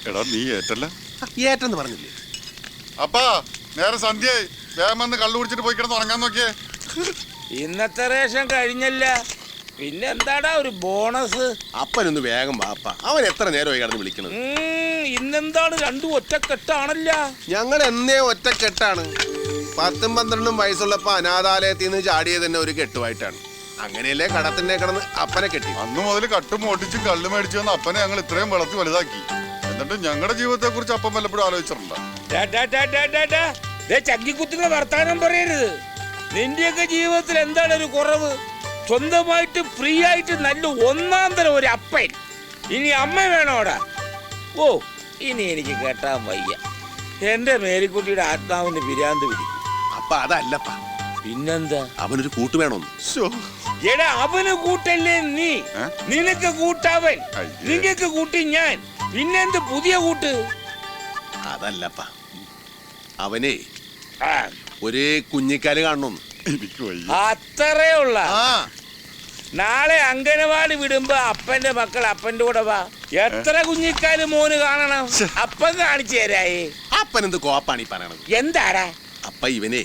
എടാ നീ ഏറ്റല്ല ഏറ്റെന്ന് പറഞ്ഞില്ലേ? അപ്പാ നേരെ സന്ധ്യയായി, വേഗം വന്ന് കള്ളു കുടിച്ചിട്ട് പോയി കിടന്ന് ഉറങ്ങാൻ നോക്കിയേ. ഇന്നത്തെ റേഷൻ കഴിഞ്ഞല്ല, പിന്നെ എന്താടാ ഒരു ബോണസ്? അപ്പനൊന്ന് വേഗം വാപ്പ, അവൻ എത്ര നേരമായി കിടന്ന് വിളിക്കണത്? ഇന്നെന്താണ് രണ്ടും ഒറ്റക്കെട്ടാണല്ല? ഞങ്ങൾ എന്നേ ഒറ്റക്കെട്ടാണ്. 10-12 വയസ്സുള്ളപ്പോ അനാഥാലയത്തിൽ നിന്ന് ചാടിയത് തന്നെ ഒരു കെട്ടുമായിട്ടാണ്. അങ്ങനെയല്ലേ കടത്തിന്റെ കിടന്ന് അപ്പനെ കെട്ടി. അന്ന് മുതൽ കട്ടും ഓട്ടിച്ചും കള്ളു മേടിച്ചു വന്ന അപ്പനെ ഞങ്ങൾ ഇത്രയും വളർത്തി വലുതാക്കി. എന്നിട്ട് ഞങ്ങളുടെ ജീവിതത്തെ കുറിച്ച് അപ്പം വല്ലപ്പോഴും ആലോചിച്ചിട്ടുണ്ടോ? ചക്കിക്കുത്തുന്ന വർത്താനം പറയരുത്. നിന്റെയൊക്കെ ജീവിതത്തിൽ എന്താണ് ഒരു കുറവ്? സ്വന്തമായിട്ട് ഫ്രീ ആയിട്ട് നല്ല ഒന്നാം തരം ഒരു അപ്പൻ. ഇനി അമ്മ വേണോടാ? ഓ, ഇനി എനിക്ക് കേട്ടാൻ വയ്യ. എന്റെ മേരിക്കുട്ടിയുടെ ആത്മാവിന് പിരാന്ത് പിടിക്കും. അപ്പ അതല്ലപ്പാ, പിന്നെന്താ? അവനൊരു കൂട്ട് വേണമെന്ന്. എടാ, അവന് കൂട്ടല്ലേ നീ, നിനക്ക് കൂട്ടവൻ, നിനക്ക് കൂട്ടി ഞാൻ, പിന്നെന്ത് പുതിയ കൂട്ട്? അതല്ലപ്പാ, അവനെ ഒരേ കുഞ്ഞിക്കാല് കാണണം. അത്രേ ഉള്ള. നാളെ അംഗനവാടി വിടുമ്പോ അപ്പന്റെ മക്കൾ അപ്പന്റെ കൂടെ വാ. എത്ര കുഞ്ഞിക്കാല് മോന് കാണണം? അപ്പൻ കാണിച്ചു തരായേ. അപ്പൻ എന്ത് കോപ്പാണ് ഈ പറയണത്? എന്താടാ? അപ്പ ഇവനെ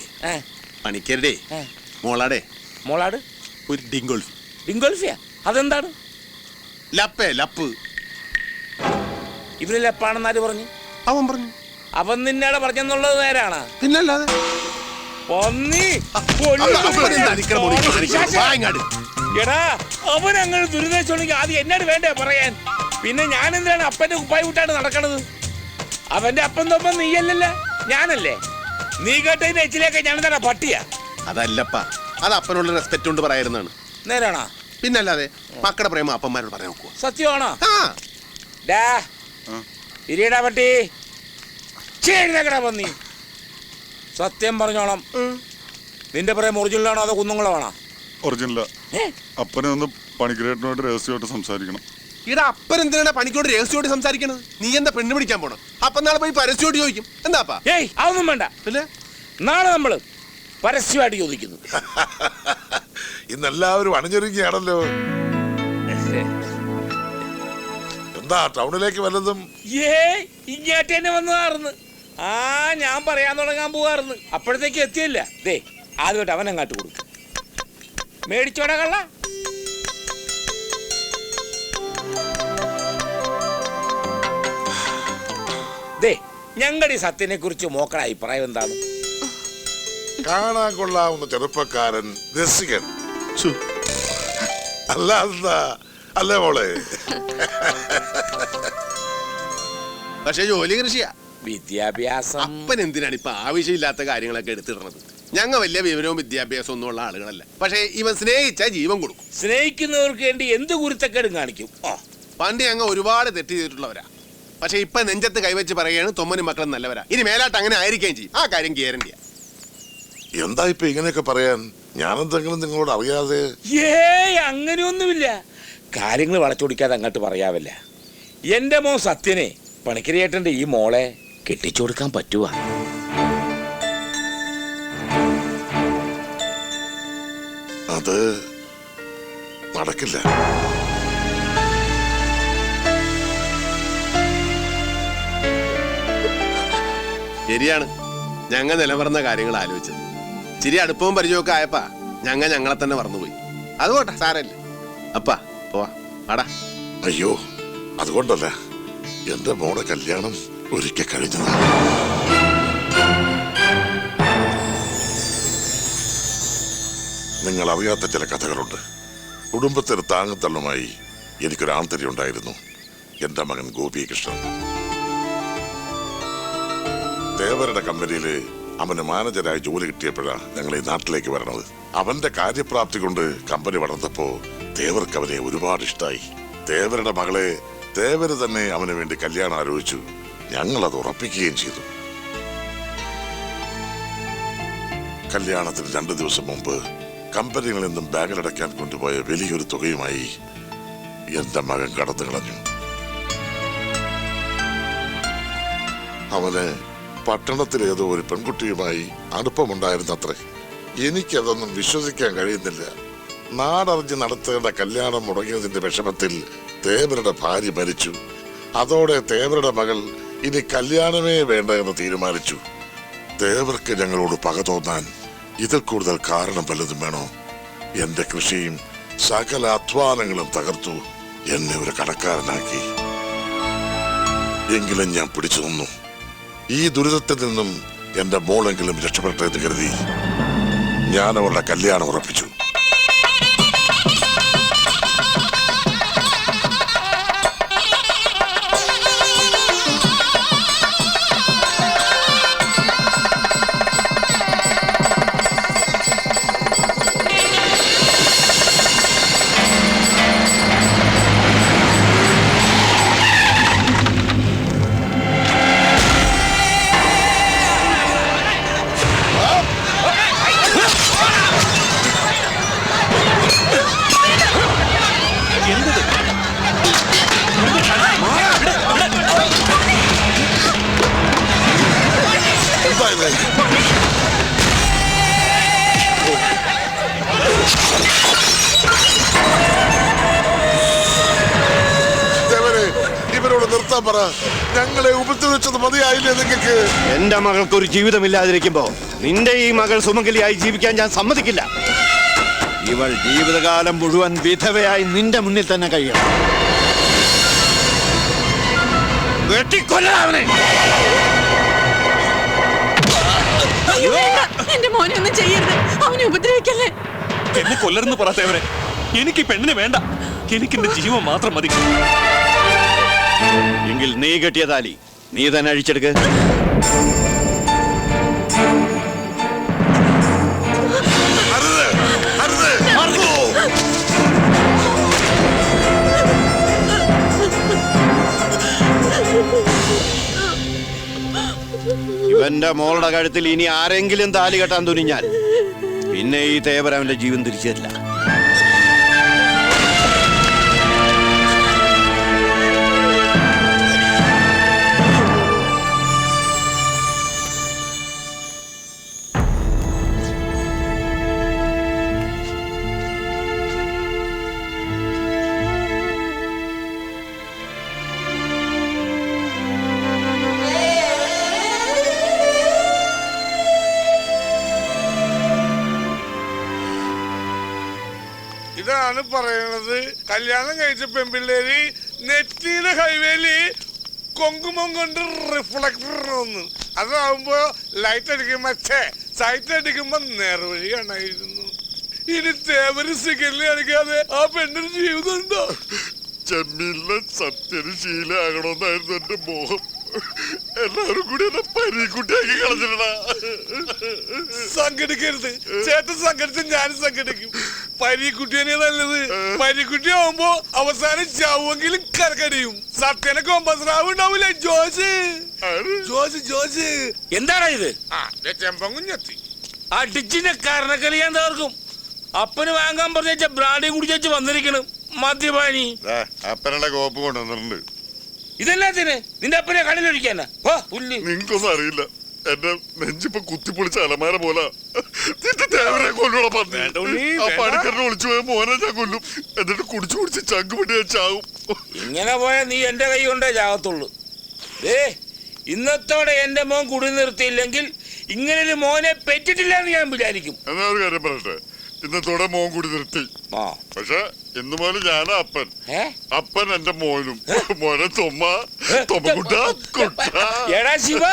പണിക്കരുടെ മോളാടെ മോളാട് ഒരു ഡിങ്കോൾഫി. ഡിങ്കോൾഫിയാ? അതെന്താണ്? ലപ്പേ ലപ്പ്. ഇവന് ലപ്പാണെന്നാര് പറഞ്ഞു? അവൻ പറഞ്ഞു. അവൻ നിന്നേടെ പറഞ്ഞെന്നുള്ളത് നേരാണ്? പിന്നല്ലാതെ. എടാ, അവൻ അങ്ങനെ ദുരിതച്ചുണ്ടെങ്കിൽ ആദ്യം എന്നോട് വേണ്ടേ പറയാൻ? പിന്നെ ഞാൻ എന്തിനാണ് അപ്പന്റെ കുപ്പായി വിട്ടാണ് നടക്കണത്? അവന്റെ അപ്പൻ തൊപ്പം നീയല്ലല്ലോ, ഞാനല്ലേ. നീ കേട്ടതിന്റെ എച്ചിലേക്ക് ഞാൻ എന്താണ് പട്ടിയാ? അതല്ലപ്പാ, അത് അപ്പനുള്ള റെസ്പെക്ട് കൊണ്ട് പറയായിരുന്നാണ്. നേരാണോ? പിന്നല്ലാതെ. മക്കളുടെ പ്രേമ അപ്പന്മാരോട് പറയാൻ നോക്കുക. സത്യമാണോ? ഇരിയടാ പട്ടി, ചേടാ പന്നി. സത്യം പറഞ്ഞോളാം, നിന്റെ പ്രേമം ഒറിജിനലാണോ അതോ കുന്നുങ്ങളാണോ? ഒറിജിനലാ. അപ്പനെ ഒന്ന് പണിക്കരേട്ടനോട് രഹസ്യമായിട്ട് സംസാരിക്കണം. ഇവിടെ അപ്പൻ എന്തിനാണ് പണിക്കോട് രഹസ്യമായിട്ട് സംസാരിക്കണത്? നീ എന്താ പെണ്ണ് പിടിക്കാൻ പോണം? അപ്പൊ നാളെ പോയി പരസ്യമായിട്ട് ചോദിക്കും. എന്താപ്പാ? ഏയ്, അതൊന്നും വേണ്ട. പിന്നെ നാളെ നമ്മള് പരസ്യമായിട്ട് ചോദിക്കുന്നു. ഇന്നെല്ലാവരും അണിഞ്ഞൊരുങ്ങിയാണല്ലോ. എന്താ ടൗണിലേക്ക് വല്ലതും? ഇങ്ങോട്ട് തന്നെ വന്നതാർന്ന്. ഞാൻ പറയാൻ തുടങ്ങാൻ പോവാർന്ന്, അപ്പോഴത്തേക്ക് എത്തിയല്ല. ദേ, ആദ്യമായിട്ട് അവൻ അങ്ങാട്ട് കൊടുക്കും. മേടിച്ചോടാ കള്ള. ദേ, ഞങ്ങളുടെ ഈ സത്യനെ കുറിച്ച് മോക്കളുടെ അഭിപ്രായം എന്താണ്? കാണാൻ കൊള്ളാവുന്ന ചെറുപ്പക്കാരൻ, രസികൻ. അല്ലാതെന്താ? അല്ലേ മോളെ? പക്ഷെ ജോലി കൃഷിയാ. വിദ്യാഭ്യാസം. അപ്പൻ എന്തിനാണ് ഇപ്പൊ ആവശ്യമില്ലാത്ത കാര്യങ്ങളൊക്കെ എടുത്തിടണത്? ഞങ്ങ വലിയ വിവരവും വിദ്യാഭ്യാസവും ഒന്നും ഉള്ള ആളുകളല്ല. പക്ഷെ ഇവൻ സ്നേഹിച്ചാൽ ജീവൻ കൊടുക്കും. സ്നേഹിക്കുന്നവർക്ക് വേണ്ടി എന്ത് കുരുത്തക്കേടും കാണിക്കും. പണ്ട് ഞങ്ങൾ ഒരുപാട് തെറ്റ് ചെയ്തിട്ടുള്ളവരാ. പക്ഷെ ഇപ്പൊ നെഞ്ചത്ത് കൈവച്ച് പറയുകയാണ് തൊമ്മനും മക്കളും നല്ലവരാ. ഇനി മേലാട്ട് അങ്ങനെ ആയിരിക്കുകയും ചെയ്യും. ആ കാര്യം ഗ്യാരണ്ടിയാ. എന്താ ഇപ്പൊ ഇങ്ങനെയൊക്കെ പറയാൻ? ഞാനെന്തെങ്കിലും നിങ്ങളോട് അറിയാതെ? അങ്ങനെയൊന്നുമില്ല. കാര്യങ്ങൾ വളച്ചൊടിക്കാതെ അങ്ങോട്ട് പറയാവല്ല. എന്റെ മോൻ സത്യനെ പണിക്കരേട്ടന്റെ ഈ മോളെ കെട്ടിച്ചു കൊടുക്കാൻ പറ്റുവാ? അത് നടക്കില്ല. ശരിയാണ്, ഞങ്ങൾ നിലവറന്ന കാര്യങ്ങൾ ആലോചിച്ചത്. ചിരി അടുപ്പവും പരിചയമൊക്കെ ആയപ്പാ ഞങ്ങളെ തന്നെ മറന്നുപോയി. അതുകൊണ്ടാ സാരല്ല. അപ്പാ പോവാ, ആടാ. അയ്യോ, അതുകൊണ്ടല്ല, എന്റെ മോടെ കല്യാണം ഒരിക്കൽ കഴിഞ്ഞതാ. നിങ്ങൾ അറിയാത്ത ചില കഥകളുണ്ട്. കുടുംബത്തിന് താങ്ങുതള്ളുമായി എനിക്കൊരു ആൺതരി ഉണ്ടായിരുന്നു, എന്റെ മകൻ ഗോപികൃഷ്ണൻ. ദേവരുടെ കമ്പനിയില് അവന് മാനേജരായി ജോലി കിട്ടിയപ്പോഴാണ് ഞങ്ങൾ ഈ നാട്ടിലേക്ക് വരണത്. അവന്റെ കാര്യപ്രാപ്തി കൊണ്ട് കമ്പനി വളർന്നപ്പോ ദേവർക്ക് അവനെ ഒരുപാട് ഇഷ്ടമായി. ദേവരുടെ മകളെ ദേവര് തന്നെ അവന് വേണ്ടി കല്യാണം ആലോചിച്ചു. ഞങ്ങൾ അത് ഉറപ്പിക്കുകയും ചെയ്തു. കല്യാണത്തിന് 2 ദിവസം മുമ്പ് കമ്പനികളിൽ നിന്നും ബാഗിലടയ്ക്കാൻ കൊണ്ടുപോയ വലിയൊരു തുകയുമായി എന്റെ മകൻ കടന്നു കളഞ്ഞു. അവന് പട്ടണത്തിലേതോ ഒരു പെൺകുട്ടിയുമായി അടുപ്പമുണ്ടായിരുന്നത്രേ. എനിക്കതൊന്നും വിശ്വസിക്കാൻ കഴിയുന്നില്ല. നാടറിഞ്ഞ് നടത്തേണ്ട കല്യാണം മുടങ്ങിയതിന്റെ വിഷമത്തിൽ ദേവരുടെ ഭാര്യ മരിച്ചു. അതോടെ തേവരുടെ മകൾ ഇനി കല്യാണമേ വേണ്ട എന്ന് തീരുമാനിച്ചു. തേവർക്ക് ഞങ്ങളോട് പക തോന്നാൻ ഇതിൽ കൂടുതൽ കാരണം വല്ലതും വേണോ? എന്റെ കൃഷിയും സകല അധ്വാനങ്ങളും തകർത്തു എന്നെ ഒരു കടക്കാരനാക്കി. എങ്കിലും ഞാൻ പിടിച്ചു നിന്നു. ഈ ദുരിതത്തിൽ നിന്നും എന്റെ മോളെങ്കിലും രക്ഷപ്പെട്ടെന്ന് കരുതി ഞാൻ അവളുടെ കല്യാണം ഉറപ്പിച്ചു. ഇവരോട് നിർത്താൻ പറ. ഞങ്ങളെ ഉപദ്രവിച്ചത് മതിയായില്ലേ നിങ്ങൾക്ക്? എന്റെ മകൾക്ക് ഒരു ജീവിതമില്ലാതിരിക്കുമ്പോ നിന്റെ ഈ മകൾ സുമംഗലിയായി ജീവിക്കാൻ ഞാൻ സമ്മതിക്കില്ല. ഇവൾ ജീവിതകാലം മുഴുവൻ വിധവയായി നിന്റെ മുന്നിൽ തന്നെ കഴിയണം. വെട്ടിക്കൊല്ലാവനെ. എന്റെ മോനെ ഒന്നും ചെയ്യരുത്, അവനെ ഉപദ്രവിക്കല്ലേ. എന്നെ കൊല്ലരുന്ന് പറയാത്തവരെ, എനിക്ക് പെണ്ണിനെ വേണ്ട, എനിക്ക് എന്റെ ജീവൻ മാത്രം മതി. എങ്കിൽ നീ കെട്ടിയ താലി നീ തന്നെ അഴിച്ചെടുക്ക. ഇവന്റെ മോളുടെ കഴുത്തിൽ ഇനി ആരെങ്കിലും താലി കെട്ടാൻ തുനിഞ്ഞാൽ പിന്നെ ഈ തേവർ അവന്റെ ജീവൻ തിരിച്ചു തരില്ല. ഇതാണ് പറയണത്. കല്യാണം കഴിച്ച പെൺപിള്ളേര് നെറ്റിയുടെ ഹൈവേയില് കൊങ്കുമം കൊണ്ട് റിഫ്ലക്ടർ ഒന്ന്, അതാവുമ്പോ ലൈറ്റ് അടിക്കുമ്പോ സൈറ്റ് അടിക്കുമ്പോ നേർവഴി കാണായിരുന്നു. ഇനി തേവര് സിഗരറ്റ് അടിക്കാതെ ആ പെണ്ണിന് ജീവിതം ഉണ്ടോ? ചെമ്മീനിലെ സത്യന് ശീലമാകണമെന്നായിരുന്നു എന്റെ മോഹം. എല്ലാവരും കൂടി എന്നെ പരീക്കുട്ടിയാക്കി കളഞ്ഞിട്ടാ. സംഘടിക്കരുത് ചേട്ടൻ, സംഘടിച്ച് ഞാനും സംഘടിക്കും. പരീക്കുട്ടിയെ നല്ലത്. പരീക്കുട്ടി ആവുമ്പോ അവസാനം ചാവുമെങ്കിലും കരക്കടിയും. സത്യനെ കൊമ്പസ്രാവ് ഉണ്ടാവൂലേ? ജോസ് എന്താടാ ഇത്? ചെമ്പം കുഞ്ഞെത്തി ആ ഡിച്ചിന്റെ കാരണക്കളി ഞാൻ തീർക്കും. അപ്പന് വാങ്ങാൻ പറഞ്ഞ ബ്രാഡി കുടിച്ചു വന്നിരിക്കണം മദ്യപാനി. അപ്പനുള്ള കോപ്പ് കൊണ്ടുവന്നിട്ടുണ്ട്. ഇതെല്ലാത്തിന് നിന്റെ അപ്പനെ കടലൊഴിക്കാനാ? നിങ്ങൾക്കൊന്നും അറിയില്ല. എന്റെ നെഞ്ചിപ്പോ കുത്തിപ്പൊളിച്ച അലമാര പോലെ തേവരെ കൊല്ലൂടെ പണിക്കറിനെ ഒളിച്ചു പോയ മോനെ ഞാൻ കൊല്ലും. എന്നിട്ട് കുടിച്ച് ചങ്ക് പൊട്ടി ഞാൻ ചാവും. ഇങ്ങനെ പോയാൽ നീ എന്റെ കൈ കൊണ്ടേ ചാകത്തുള്ളൂ. ഇന്നത്തോടെ എന്റെ മോൻ കുടി നിർത്തിയില്ലെങ്കിൽ ഇങ്ങനൊരു മോനെ പെറ്റിട്ടില്ല എന്ന് ഞാൻ വിചാരിക്കും. എന്നാ ഒരു കാര്യം പറയട്ടെ, ഇന്നത്തോടെ മോൻ കൂടി നിർത്തി. പക്ഷെ ഇന്ന് മോന് ഞാനാ അപ്പൻ. അപ്പൻ എന്റെ മോനും. മോനെ എടാ ശിവ,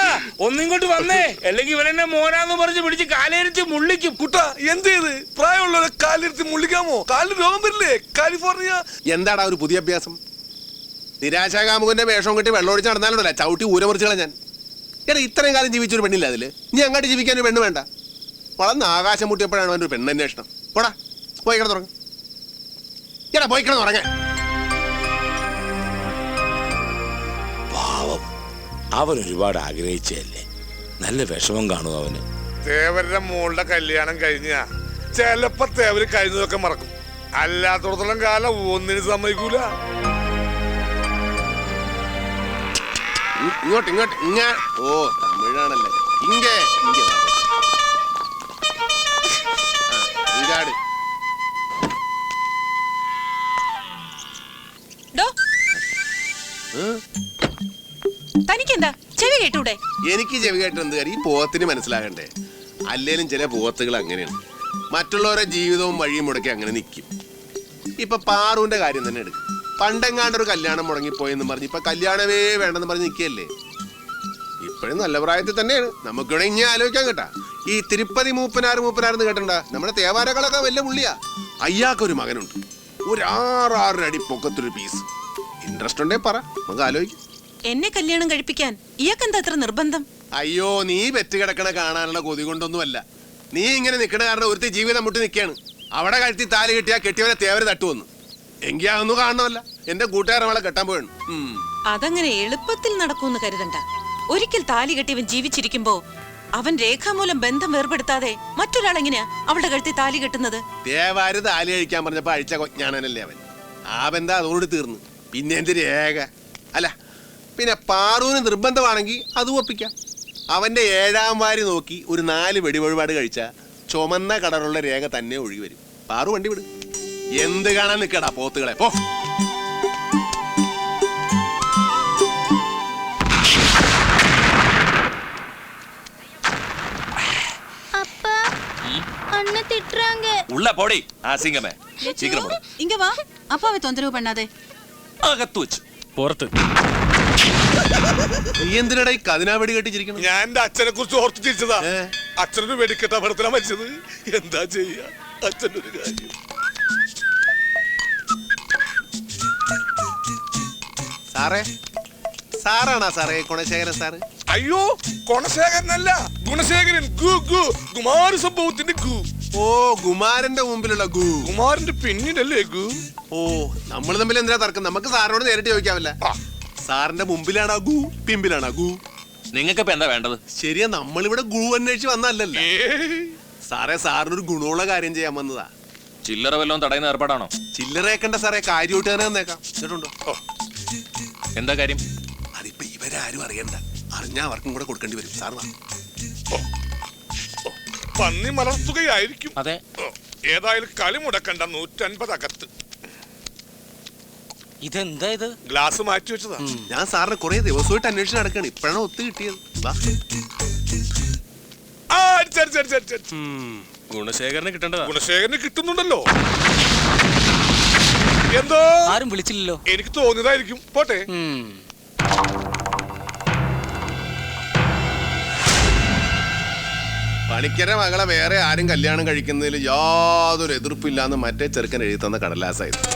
ഒന്നിങ്ങോട്ട് വന്നേ, അല്ലെങ്കിൽ ഇവനെന്നെ മോനാന്ന് പറഞ്ഞ് പിടിച്ച് കാലേരിച്ച് മുള്ളിക്കും. കുട്ട എന്ത് ചെയ്ത് പ്രായമുള്ളവരെ കാലിരുത്തി മുള്ളിക്കാമോ? കാലിന് രോഗം വരില്ലേ? കാലിഫോർണിയ. എന്താടാ ഒരു പുതിയ അഭ്യാസം? നിരാശാകാമുകന്റെ വേഷം കെട്ടി വെള്ളമൊഴിച്ച് നടന്നാലുണ്ടല്ല ചവിട്ടി ഊരമറിച്ചുകളെ ഞാൻ. എടാ ഇത്രയും കാലം ജീവിച്ചൊരു പെണ്ണില്ല അതില്. നീ അങ്ങോട്ട് ജീവിക്കാൻ ഒരു പെണ്ണ് വേണ്ട. വളർന്ന് ആകാശം മുട്ടിയപ്പോഴാണ് അവൻ്റെ ഒരു പെണ്ണന്വേഷണം. പോടാ, പോയി കിടന്ന് തുടങ്ങ. എടാ പോയി കിടന്ന് തുടങ്ങ. പാവം, അവൻ ഒരുപാട് ആഗ്രഹിച്ചല്ലേ. നല്ല വിഷമം കാണും അവന്. തേവരുടെ മോളുടെ കല്യാണം കഴിഞ്ഞ ചിലപ്പോ തേവര് കഴിഞ്ഞതൊക്കെ മറക്കും. അല്ലാത്തോടത്തോളം കാലം ഒന്നിനും സമ്മതിക്കൂല. ഇങ്ങോട്ട് ഇങ്ങോട്ട് ഓ തമിഴാണല്ലേ. ഇങ്ങേ തനിക്കെന്താ ചെവി കേട്ടൂടെ? എനിക്ക് ചെവി കേട്ട് എന്ത് കാര്യം? ഈ പോത്തിന് മനസ്സിലാകണ്ടേ? അല്ലേലും ചില പോത്തുകൾ അങ്ങനെയാണ്, മറ്റുള്ളവരുടെ ജീവിതവും വഴിയും മുടക്കി അങ്ങനെ നിൽക്കും. ഇപ്പൊ പാറുവിന്റെ കാര്യം തന്നെ എടുക്കും. പണ്ടെങ്ങാണ്ടൊരു കല്യാണം മുടങ്ങിപ്പോയെന്ന് പറഞ്ഞ് ഇപ്പൊ കല്യാണമേ വേണ്ടെന്ന് പറഞ്ഞ് നിൽക്കുകയല്ലേ. ഇപ്പോഴും നല്ല പ്രായത്തിൽ തന്നെയാണ്. നമുക്കിവിടെ ഇങ്ങനെ ആലോചിക്കാൻ കേട്ടാ. ഈ തിരുപ്പതി മൂപ്പനാരെന്ന് കേട്ടണ്ട? നമ്മുടെ തേവാരകളൊക്കെ വലിയ പുള്ളിയാ. അയ്യാക്കൊരു മകനുണ്ട്, ഒരു 6 അടി പൊക്കത്തൊരു പീസ്. ഇൻട്രസ്റ്റ് ഉണ്ടേ പറ, നമുക്ക് ആലോചിക്കും. എന്നെ കല്യാണം കഴിപ്പിക്കാൻ ഇയാൾക്കെന്താ അത്ര നിർബന്ധം? അയ്യോ, നീ പെറ്റ് കിടക്കണ കാണാനുള്ള കൊതി കൊണ്ടൊന്നുമല്ല. നീ ഇങ്ങനെ നിൽക്കണ കാരണം ഒരുത്തി ജീവിതം മുട്ടി നിൽക്കുകയാണ്. അവിടെ കഴുത്തി താലി കെട്ടിയാ കെട്ടിയവനെ തേവര് തട്ടുവന്നു. എങ്കിൽ അതൊന്നും കാണണമല്ല. എന്റെ കൂട്ടുകാരൻ അവളെ കെട്ടാൻ പോയാണ്. അതങ്ങനെ എളുപ്പത്തിൽ നടക്കൂന്ന് കരുതണ്ട. ഒരിക്കൽ താലി കെട്ടിയവൻ ജീവിച്ചിരിക്കുമ്പോ അവൻ രേഖാമൂലം ബന്ധം വേർപെടുത്താതെ മറ്റൊരാൾ എങ്ങനെയാ അവളുടെ കഴുത്തി താലി കെട്ടുന്നത്? തേവാര് താലി കഴിക്കാൻ പറഞ്ഞപ്പോ അഴിച്ച കൊഞ്ഞാണല്ലേ അവൻ. ആ ബന്ധം അതോട് തീർന്നു. പിന്നെ എന്ത് രേഖ? അല്ല, പിന്നെ പാറുവിന് നിർബന്ധമാണെങ്കിൽ അത് ഒപ്പിക്കാം. അവന്റെ 7ാം വാരി നോക്കി ഒരു 4 വെടിവഴിപാട് കഴിച്ച ചുമന്ന കളറുള്ള രേഖ തന്നെ ഒഴുകി വരും. പാറു വണ്ടി വിട്. എന്ത് കാണാൻ നിൽക്കടാ പോത്തുകളെ, പോ. ഉള്ള പോടി ആസിംഗമേ, സീക്കിരം പോടി. ഇങ്ങ വാ, അപ്പാവെ തൊന്തരവ് പണ്ണാതെ. അകത്ത് വെച്ച് പുറത്ത്. നീ എന്തിനടാ ഈ കതിനാ വെടി കെട്ടിച്ചിരിക്കണം? ഞാൻ എന്റെ അച്ഛനെ കുറിച്ച് ഓർത്ത് തിരിച്ചതാ. അച്ഛനൊരു വെടിക്കെട്ട അപകടത്തിലാ മരിച്ചത്. എന്താ ചെയ്യാ, അച്ഛൻ്റെ ഒരു കാര്യം. സാറേ, സാറാണോ സാറേ ഗുണശേഖരൻ സാറ്? അയ്യോ, ഗുണശേഖരനല്ല, ഗുണശേഖരൻ. കുമാര സംഭവത്തിന്റെ ഗു. ഓ, കുമാരന്റെ മുമ്പിലുള്ള ഗു. കുമാരന്റെ പിന്നിലല്ലേ ഗു? ഓ, നമ്മൾ തമ്മിൽ എന്തിനാ തർക്കം? നമുക്ക് സാറിനോട് നേരിട്ട് ചോദിക്കാമല്ല. സാറിന്റെ മുമ്പിലാണോ ഗു, പിമ്പിലാണോ ഗു? നിങ്ങൾക്ക് ഇപ്പൊ എന്താ വേണ്ടത്? ശരിയാ, നമ്മളിവിടെ ഗു അന്വേഷിച്ച് വന്നല്ലല്ലോ സാറേ. സാറിനൊരു ഗുണമുള്ള കാര്യം ചെയ്യാൻ വന്നതാ. ചില്ലറ വല്ലതും തടയുന്ന ഏർപ്പാടാണോ? ചില്ലറേക്കണ്ട സാറേ, കാര്യമായിട്ട് തന്നെ വന്നേക്കാം. കേട്ടുണ്ടോ? എന്താ കാര്യം? അതിപ്പോ ഇവരാരും അറിയണ്ട. അറിഞ്ഞാ അവർക്കും കൂടെ കൊടുക്കേണ്ടി വരും. സാർ പന്നി മലർത്തുകയായിരിക്കും. അതെ. ഏതായാലും കളി മുടക്കണ്ട. 150 അകത്ത്. ഇതെന്താ ഇത്? ഗ്ലാസ് മാറ്റി വെച്ചതാ. ഞാൻ സാറിന് കുറെ ദിവസമായിട്ട് അന്വേഷിച്ച് നടക്കാണ്. ഇപ്പഴാണ് ഒത്തു കിട്ടിയത്. ഗുണശേഖരനെ കിട്ടേണ്ടതാ. ഗുണശേഖരന് കിട്ടുന്നുണ്ടല്ലോ. എന്തോ ആരും വിളിച്ചില്ലല്ലോ. എനിക്ക് തോന്നിയതായിരിക്കും. പോട്ടെ. പണിക്കര മകളെ വേറെ ആരും കല്യാണം കഴിക്കുന്നതിൽ യാതൊരു എതിർപ്പില്ലാന്ന് മറ്റേ ചെറുക്കൻ എഴുതി തന്ന കടലാസായിരുന്നു.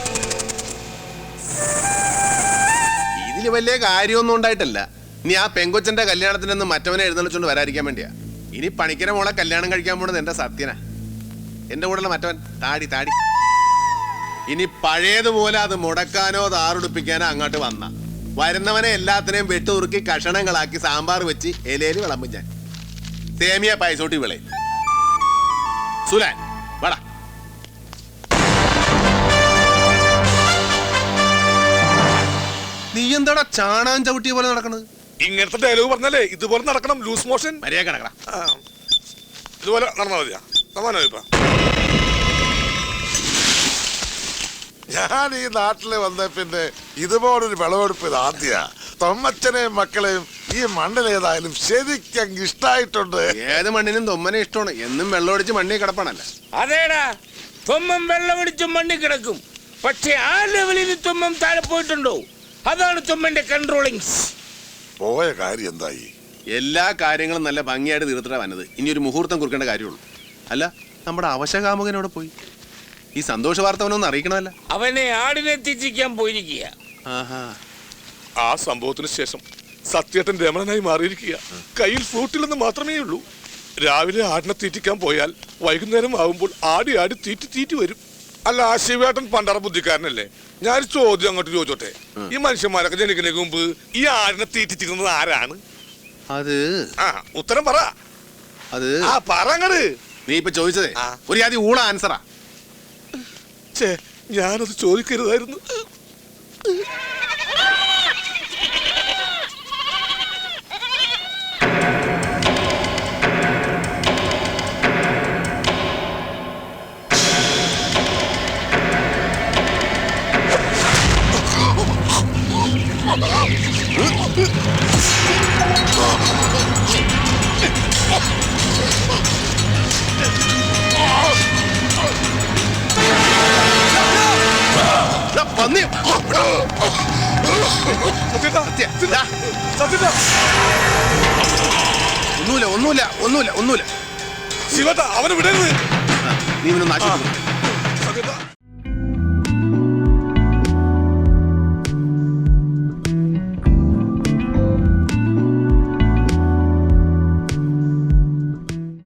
ഇതില് വലിയ കാര്യമൊന്നും ഉണ്ടായിട്ടല്ല. ഇനി ആ പെങ്കൊച്ചന്റെ കല്യാണത്തിൽ നിന്ന് മറ്റവനെ എഴുന്നള്ളിച്ചോണ്ട് വരാതിരിക്കാൻ വേണ്ടിയാ. ഇനി പണിക്കര മോളെ കല്യാണം കഴിക്കാൻ പോണത് എന്റെ സത്യനാ. എന്റെ കൂടെയുള്ള മറ്റവൻ താടി. ഇനി പഴയതുപോലെ അത് മുടക്കാനോ താറുടിപ്പിക്കാനോ അങ്ങോട്ട് വന്ന വരുന്നവനെ എല്ലാത്തിനെയും വെട്ടുറുക്കി കഷണങ്ങളാക്കി സാമ്പാർ വെച്ച് ഇലയിൽ വിളമ്പും ഞാൻ. സേമിയ പൈസോട്ടി വിളെ. സുലാൻ വട. നീ എന്താടാ ചാണാൻ ചവിട്ടിയ പോലെ നടക്കണത്? ഇങ്ങനത്തെ ഡയലോഗ് പറഞ്ഞാലേ ഇതുപോലെ നടക്കണം. Loose motion. മര്യാദ കിടക്കണം. ഇതുപോലെ നടന്നാ മതിയാ. സമാനോ ഇപ്പൊ? ഞാൻ ഈ നാട്ടില് വന്ന പിന്നെ ഇതുപോലൊരു വിളവെടുപ്പ് ഇത് ആദ്യ. തൊമ്മച്ചനെയും മക്കളെയും ഈ മണ്ണിലേതായാലും ശരിക്കും ഇഷ്ടായിട്ടുണ്ട്. ഏത് മണ്ണിനും തൊമ്മനെ ഇഷ്ടമാണ്. എന്നും വെള്ളമടിച്ച് മണ്ണിൽ കിടപ്പാണല്ല. അതേടാ, തൊമ്മം വെള്ളമടിച്ച് മണ്ണിൽ കിടക്കും. പക്ഷെ ആ ലെവലിൽ തൊമ്മം താഴെ പോയിട്ടുണ്ടോ? അതാണ് തൊമ്മന്റെ കൺട്രോളിങ്സ്. പോയ കാര്യം എന്തായി? എല്ലാ കാര്യങ്ങളും നല്ല ഭംഗിയായിട്ട് തീർത്തിട്ടാ വന്നത്. ഇനി ഒരു മുഹൂർത്തം കുറിക്കേണ്ട കാര്യമുള്ളൂ. അല്ല, നമ്മുടെ അവശകാമുകനോടെ പോയി. ഈ സന്തോഷ വാർത്ത അവനൊന്ന് അറിയിക്കണമല്ല. അവനെ ആടിനെ തിരിച്ചിക്കാൻ പോയിരിക്കുക. ആ സംഭവത്തിന് ശേഷം സത്യേട്ടൻ രമണനായി മാറിയിരിക്കുക. കയ്യിൽ ഫ്രൂട്ടിലെന്ന് മാത്രമേ ഉള്ളൂ. രാവിലെ ആടിനെ തീറ്റിക്കാൻ പോയാൽ വൈകുന്നേരം ആകുമ്പോൾ ആടി തീറ്റി വരും. അല്ല, ആ ശിവേട്ടൻ പണ്ടറ ബുദ്ധിക്കാരനല്ലേ? ഞാൻ ചോദ്യം അങ്ങോട്ട് ചോദിച്ചോട്ടെ. ഈ മനുഷ്യന്മാരൊക്കെ ജനിക്കുന്നതിന് മുമ്പ് ഈ ആടിനെ തീറ്റിച്ചിരുന്നത് ആരാണ്? അത് ഉത്തരം പറ. അത് പറങ്ങട്. നീ ഇപ്പൊ ചോദിച്ചതേ ഒരു ആദ്യം ഊള ആൻസറാ. ഞാനത് ചോദിക്കരുതായിരുന്നു. പന്നി. സത്യേട്ടാ, ദാ, സത്യേട്ടാ, ഒന്നുമില്ല. ശിവേട്ടാ, അവനെ വിടരുത്. നീ ഇവനൊന്ന് ആശുപത്രി